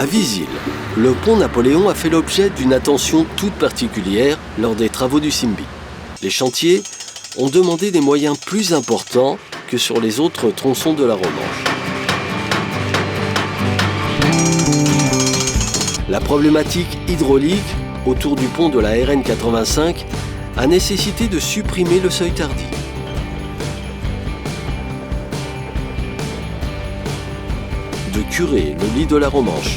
À Visil, le pont Napoléon a fait l'objet d'une attention toute particulière lors des travaux du Simbi. Les chantiers ont demandé des moyens plus importants que sur les autres tronçons de la Romanche. La problématique hydraulique autour du pont de la RN 85 a nécessité de supprimer le seuil Tardy. De curer le lit de la Romanche.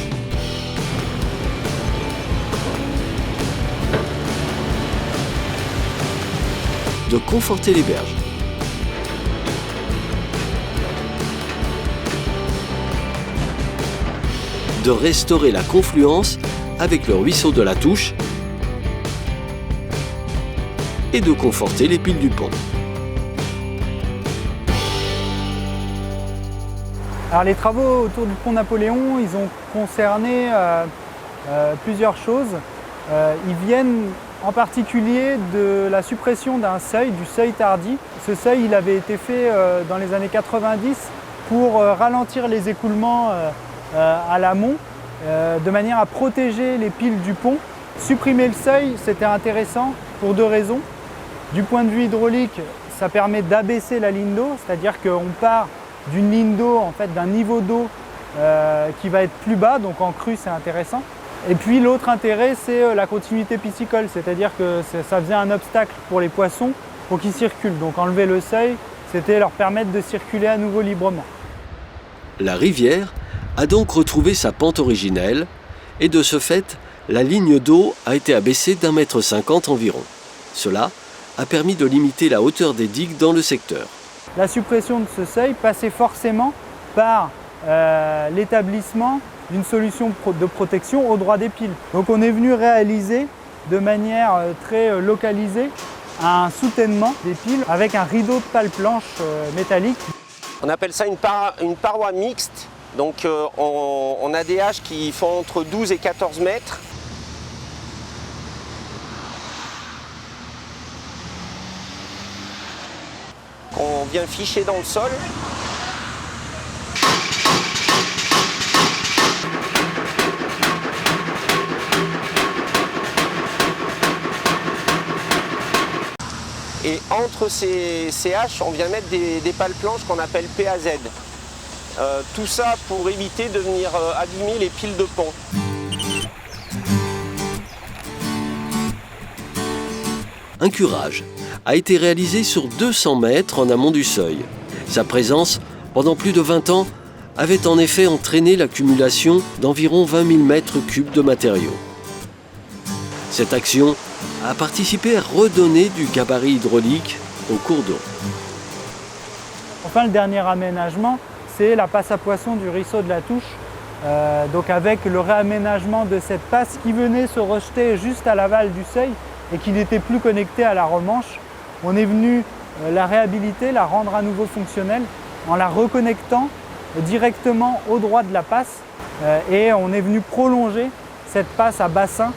De conforter les berges. De restaurer la confluence avec le ruisseau de la Touche et de conforter les piles du pont. Alors les travaux autour du pont Napoléon, ils ont concerné plusieurs choses. Ils viennent en particulier de la suppression d'un seuil, du seuil Tardy. Ce seuil, il avait été fait dans les années 90 pour ralentir les écoulements à l'amont, de manière à protéger les piles du pont. Supprimer le seuil, c'était intéressant pour deux raisons. Du point de vue hydraulique, ça permet d'abaisser la ligne d'eau, c'est-à-dire qu'on part d'une ligne d'eau, en fait, d'un niveau d'eau qui va être plus bas, donc en crue c'est intéressant. Et puis l'autre intérêt, c'est la continuité piscicole, c'est-à-dire que ça faisait un obstacle pour les poissons pour qu'ils circulent. Donc enlever le seuil, c'était leur permettre de circuler à nouveau librement. La rivière a donc retrouvé sa pente originelle et de ce fait, la ligne d'eau a été abaissée d'1,50 m environ. Cela a permis de limiter la hauteur des digues dans le secteur. La suppression de ce seuil passait forcément par l'établissement d'une solution de protection au droit des piles. Donc on est venu réaliser de manière très localisée un soutènement des piles avec un rideau de pales planches métalliques. On appelle ça une paroi mixte. Donc on a des haches qui font entre 12 et 14 mètres. On vient ficher dans le sol. Et entre ces haches, on vient mettre des pales planches qu'on appelle PAZ. Tout ça pour éviter de venir abîmer les piles de pont. Un curage a été réalisé sur 200 mètres en amont du seuil. Sa présence, pendant plus de 20 ans, avait en effet entraîné l'accumulation d'environ 20 000 mètres cubes de matériaux. Cette action a participé à redonner du gabarit hydraulique au cours d'eau. Enfin, le dernier aménagement, c'est la passe à poissons du ruisseau de la Touche. Donc avec le réaménagement de cette passe qui venait se rejeter juste à l'aval du seuil et qui n'était plus connectée à la Romanche, on est venu la réhabiliter, la rendre à nouveau fonctionnelle en la reconnectant directement au droit de la passe et on est venu prolonger cette passe à bassins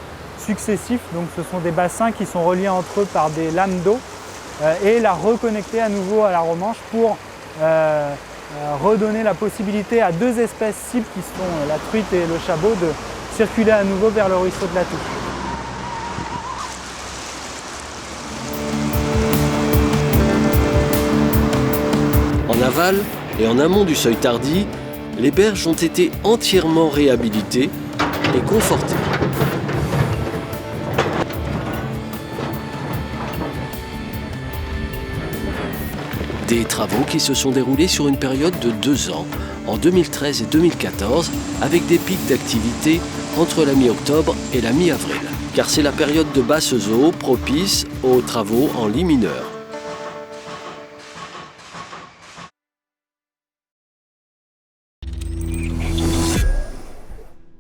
successifs. Donc ce sont des bassins qui sont reliés entre eux par des lames d'eau et la reconnecter à nouveau à la Romanche pour redonner la possibilité à deux espèces cibles qui sont la truite et le chabot de circuler à nouveau vers le ruisseau de la Touche. En aval et en amont du seuil Tardy, les berges ont été entièrement réhabilitées et confortées. Des travaux qui se sont déroulés sur une période de 2 ans, en 2013 et 2014, avec des pics d'activité entre la mi-octobre et la mi-avril, car c'est la période de basse eau propice aux travaux en lit mineur.